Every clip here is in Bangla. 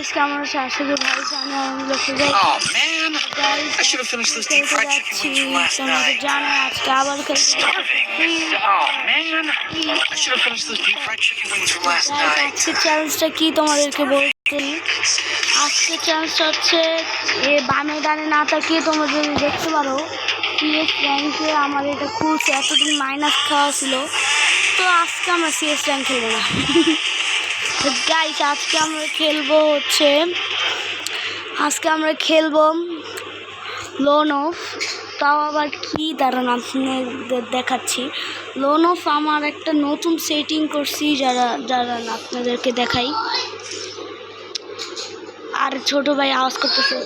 কেমন আছে আশা করি ভালো জানো আমি লক্ষ্য যাই জানো আজকে আবার আজকে চ্যালেঞ্জটা কি তোমাদেরকে বলতে আজকে চ্যালেঞ্জটা হচ্ছে বামে ডানে না তাকিয়ে তোমরা যদি দেখতে পারো সিএস র্যাঙ্কে আমার এটা খুলছে এতদিন মাইনাস খাওয়া ছিল তো আজকে আমরা সিএস র্যাঙ্ক খেলবো না গাইস আজকে আমরা খেলবো লোন অফ তাও আবার কি দাঁড়ান আপনাদের দেখাচ্ছি লোন অফ আমার একটা নতুন সেটিং করছি যারা আপনাদেরকে দেখাই আর ছোট ভাই আওয়াজ করতেছে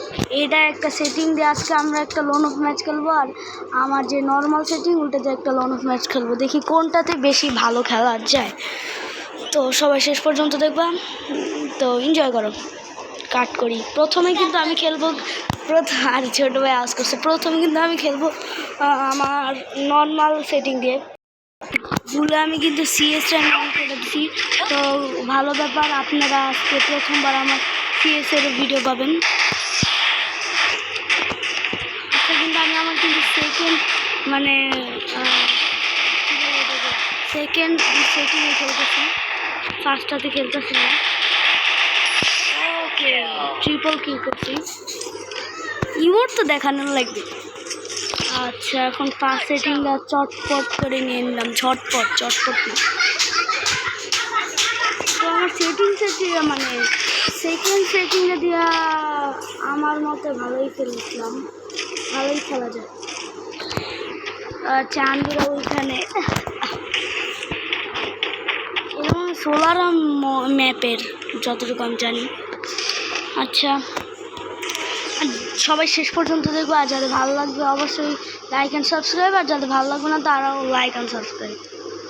এটা একটা সেটিং দিয়ে আজকে আমরা একটা লোন অফ ম্যাচ খেলবো আর আমার যে নর্মাল সেটিং ওটাতে একটা লোন অফ ম্যাচ খেলবো দেখি কোনটাতে বেশি ভালো খেলা যায় তো সবাই শেষ পর্যন্ত দেখবা তো এনজয় করো কাট করি প্রথমে কিন্তু আমি খেলবো আর ছোটো ভাই আওয়াজ করছে প্রথমে কিন্তু আমি খেলবো আমার নর্মাল সেটিং দিয়ে ভুলে আমি কিন্তু সিএস র্যাঙ্ক অন করে দিচ্ছি তো ভালো ব্যাপার আপনারা আজকে প্রথমবার আমার সিএসের ভিডিও পাবেন আচ্ছা কিন্তু আমি আমার কিন্তু সেকেন্ড সেটিংয়ে খেলতেছি ফার্স্টটাতে খেলতেছি না ওকে ট্রিপল কিল করছি ইমোট তো দেখানো লাগবে আচ্ছা এখন ফার্স্ট সেটিংটা চটপট করে নিয়ে নিলাম ঝটপট তো আমার সেকেন্ড সেটিংয়ে দিয়া আমার মতে ভালোই খেলেছিলাম ভালোই খেলা যায় চান্দুরা ওইখানে এবং সোলার ম্যাপের যতটুকু আমি জানি আচ্ছা সবাই শেষ পর্যন্ত দেখবো আর যাদের ভালো লাগবে অবশ্যই লাইক অ্যান্ড সাবস্ক্রাইব আর যাদের ভালো লাগবে না তারাও লাইক অ্যান্ড সাবস্ক্রাইব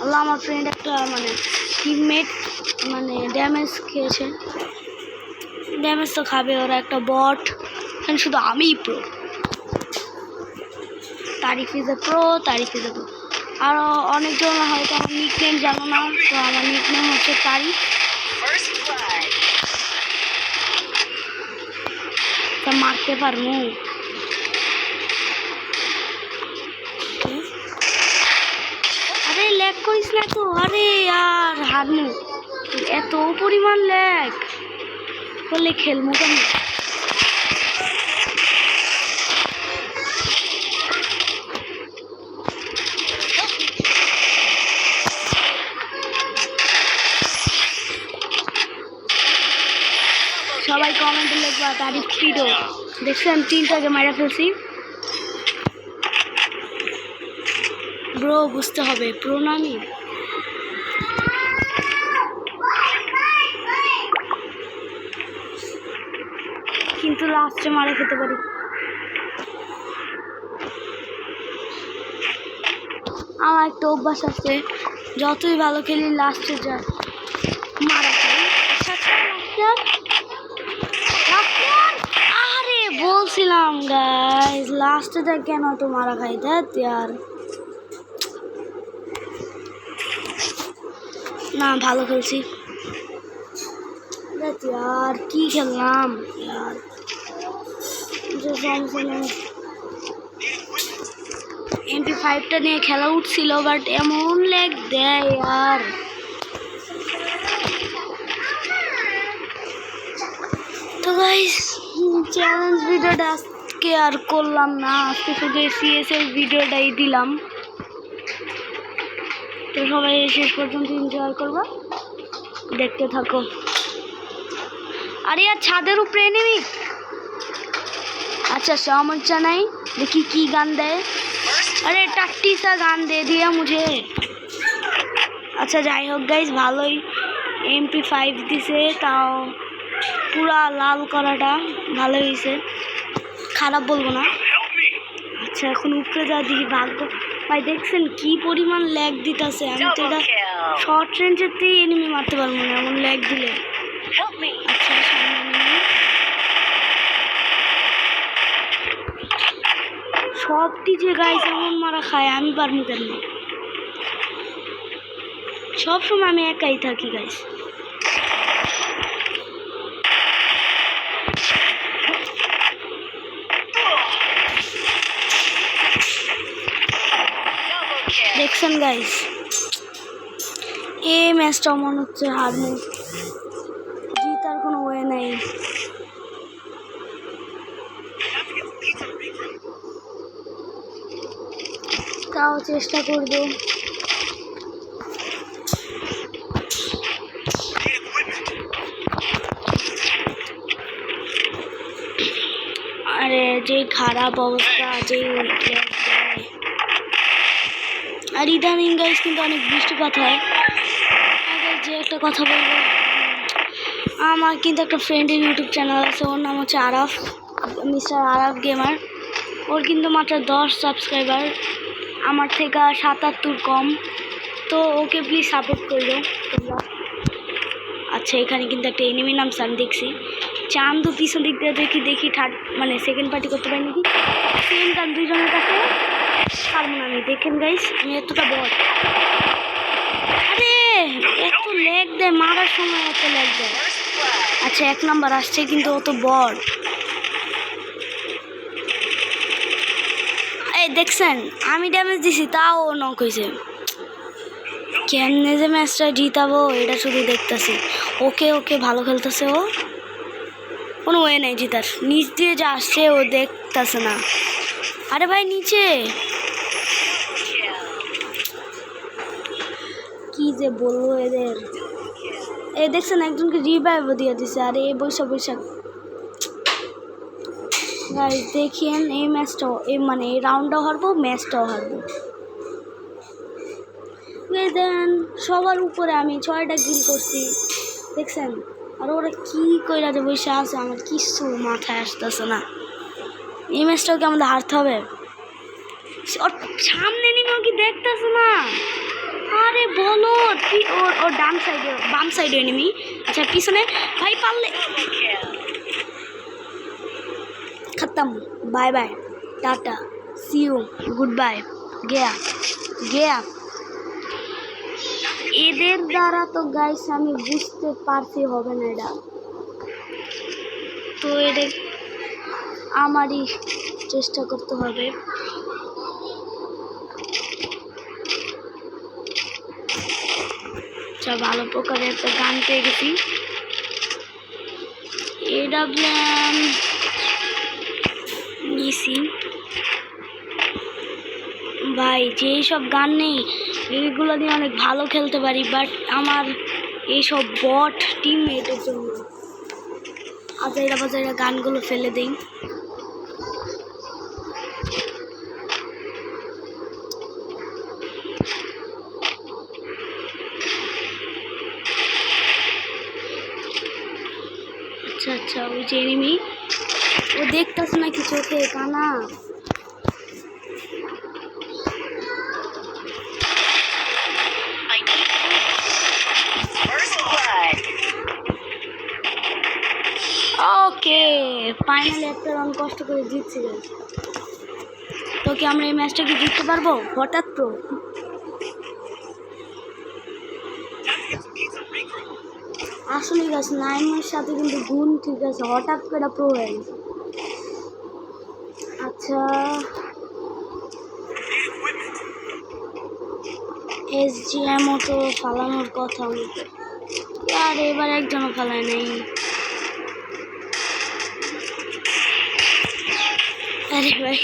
আল্লাহ আমার ফ্রেন্ড একটা টিমমেট ড্যামেজ খেয়েছে ড্যামেজ তো খাবে ওরা একটা বট শুধু আমিই pro tariff is a pro আরও অনেকজন হয়তো আমার নিকনেম জানো না তো আমার নিকনেম হচ্ছে তারিফ তা মারতে পারবো আরে ল্যাগ করিস না তো আরে আর হারমু এত পরিমাণ ল্যাগ করলে খেলবো কেমন সবাই কমেন্টে লিখবা তারিফ স্পিডও দেখছেন 3টাকে মারা ফেলছি ব্রো বুঝতে হবে প্রো না আমি কিন্তু লাস্টে মারা খেতে পারি আমার একটা অভ্যাস আছে যতই ভালো খেলি লাস্টে যায় মারা খাই আরে বলছিলাম গাইস লাস্টে যায় কেন তো মারা খাই यार না ভালো খেলছি यार কি খেললাম यार MP5টা নিয়ে খেলা উঠছিল বাট এমন ল্যাগ দেয় यार তো গাইস চ্যালেঞ্জ ভিডিওটা আজকে আর করলাম না আজকে শুধু সিএস এর ভিডিওটাই দিলাম তো সবাই শেষ পর্যন্ত এনজয় করবা দেখতে থাকো আরে আর ছাদের উপরে এনিমি अच्छा समझ नहीं देखी की गान दे अरे टट्टी सा गान दे दिया मुझे अच्छा যাই হোক গাইস ভালোই MP5 দিছে তাও পুরা লাল করাটা ভালো হয়েছে খারাপ বলবো না আচ্ছা এখন উপরে যা দিই ভাগ্য ভাই দেখছেন কি পরিমাণ ল্যাগ দিতেছে আমি তো এটা শর্ট রেঞ্জেতেই এনিমি মারতে পারবো না এমন ল্যাগ দিলে আচ্ছা সবটি যে গাইস এমন মারা খায় আমি পারবো কেন সব সময় আমি একাই থাকি গাইস দেখছেন গাইস, এই ম্যাচটা মনে হচ্ছে হারবো, জিতার কোনো ওয়ে নাই। তাও চেষ্টা করবো। আরে যে খারাপ অবস্থা, যে আর ইদানিং গাইস কিন্তু অনেক বৃষ্টিপাত হয়। যে একটা কথা বলবো, আমার কিন্তু একটা ফ্রেন্ডের ইউটিউব চ্যানেল আছে, ওর নাম হচ্ছে আরাফ, মিস্টার আরাফ গেমার। ওর কিন্তু মাত্র 10 সাবস্ক্রাইবার, আমার থেকে 77 কম। তো ওকে প্লিজ সাপোর্ট করলো তোমরা। আচ্ছা এখানে কিন্তু একটা এনিমি নামছে আমি দেখছি, চান্দু পিছন দিক দিয়ে দেখি থার্ড মানে সেকেন্ড পার্টি করতে পারি নাকি। সেম গান দুইজনের কাছে পারবো না আমি, দেখেন গাইস আমি এতটা বট। আরে এত লেগ দেয় মারার সময়, এত লেগ দেয়। আচ্ছা 1 নাম্বার আসছে কিন্তু ও তো বট। এই দেখছেন আমি ড্যামেজ দিছি তাও ও নক হয়েছে। কেমনে যে ম্যাচটা জিতাবো এটা শুধু দেখতেছি। ওকে ওকে ভালো খেলতেছে ও, কোনো ওয়ে নেই জিতার। নিচ দিয়ে যা আসছে ও দেখতেছে না। আরে ভাই নিচে কি যে বলবো এদের। এই দেখছেন একজনকে রিভাইভও দিয়ে দিছে। আরে এই বৈশাখ গাইস দেখেন এই ম্যাচটাও মানে এই রাউন্ডটাও হারবো, ম্যাচটাও হারবো। দেন সবার উপরে আমি 6টা কিল করছি দেখছেন। আর ওরা কি কইরা যে বসে আছে আমার কিছু মাথায় আসতেছে না। এই ম্যাচটাও কি আমাদের হারতে হবে? ওর সামনে নিমেও কি দেখতেছে না? আরে বলো ওর ডান সাইডে বাম সাইডে এনিমি। আচ্ছা পিছনে ভাই পারলে খতম, bye bye tata see you good bye গেয়া। এদের দ্বারা তো গাইস আমি বুঝতে পারছি হবে না এটা, তো এটা আমারই চেষ্টা করতে হবে। আচ্ছা ভালো প্রকারের একটা গান পেয়ে গেছি, AWM নিছি। ভাই যেই সব গান নেই এইগুলো দিয়ে অনেক ভালো খেলতে পারি, বাট আমার এইসব বট টিমমেটের জন্য আজাইরা বাজাইরা গানগুলো ফেলে দিই। আচ্ছা আচ্ছা ওই যে এনিমি, ও দেখতেছে নাকি চোখে কানা। ওকে ফাইনালি একটা রান কষ্ট করে জিতছি। তো কি আমরা এই ম্যাচটা কি জিততে পারবো? হঠাৎ তো আসলে গাছ নাইমের সাথে কিন্তু গুণ ঠিক আছে, হঠাৎ করে প্রো হয়ে গেছে। আচ্ছা SGM তো ফালানোর কথা আমাকে, আর এবার একজনও ফালায় নাই। আরে ভাই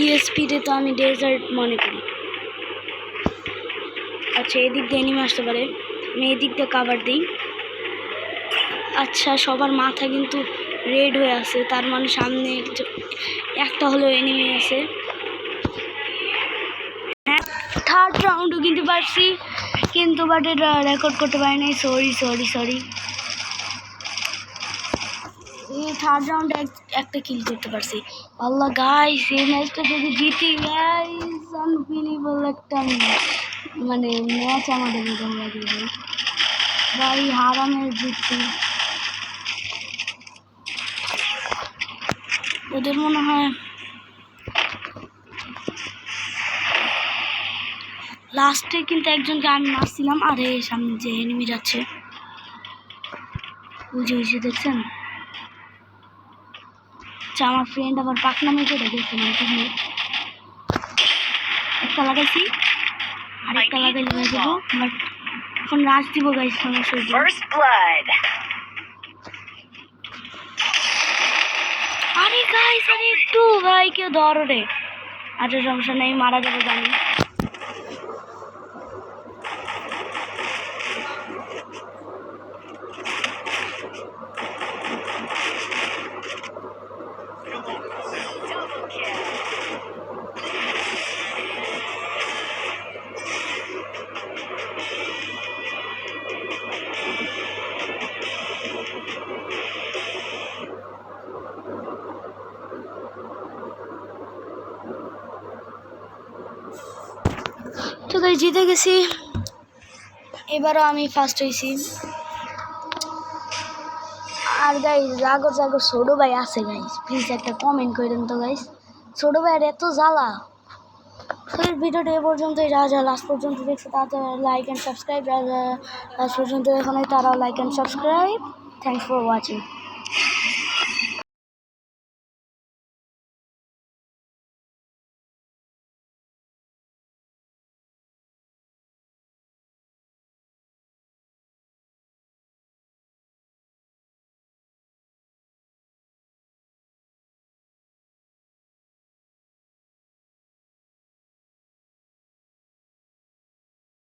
ESPতে তো আমি ডেজার্ট মনে করি। আচ্ছা এদিক দিয়ে এনিমি আসতে পারে, আমি এদিক দিয়ে কাভার দিই। আচ্ছা সবার মাথা কিন্তু রেড হয়ে আছে, তার মানে সামনে একটা হলো এনিমি আছে। হ্যাঁ থার্ড রাউন্ডও কিন্তু পারছি, কিন্তু বাট এটা রেকর্ড করতে পারি নাই। সরি এই থার্ড রাউন্ডে একটা কিল করতে পারছি। আল্লাহ গাইস এই ম্যাচটা যদি জিতি গাইস আনবিলিভেবল একটা মানে ম্যাচ আমাদের এরকম লাগবে ভাই। হারামের জিতছি, ওদের মনে হয় লাস্টে কিন্তু একজনকে আমি মারছিলাম। আরে সামনে যে এনিমি যাচ্ছে বুঝে দেখছেন। আচ্ছা আমার ফ্রেন্ড আবার পাকনামি করে দেখছিলাম, একটা লাগাইছি আরেকটা লাগাইলে হয়ে যাবো, বাট এখন রাশ দিব গাইস, সমস্যা হয়েছে। আরে গাইস, আরে একটু ভাই কেউ ধরো রে। আচ্ছা সমস্যা নেই, মারা যাবে জানি। তো গাইস জিতে গেছি, এবারও আমি ফার্স্ট হয়েছি। আর গাইস জাগো জাগো ছোট ভাই আছে গাইস, প্লিজ একটা কমেন্ট করেন তো গাইস, ছোট ভাইয়ের এত জ্বালা। তো এই ভিডিওটা এ পর্যন্তই, যা যা লাস্ট পর্যন্ত দেখছে তারা লাইক অ্যান্ড সাবস্ক্রাইব, যা যা লাস্ট পর্যন্ত এখন তারাও like and subscribe. Thanks for watching.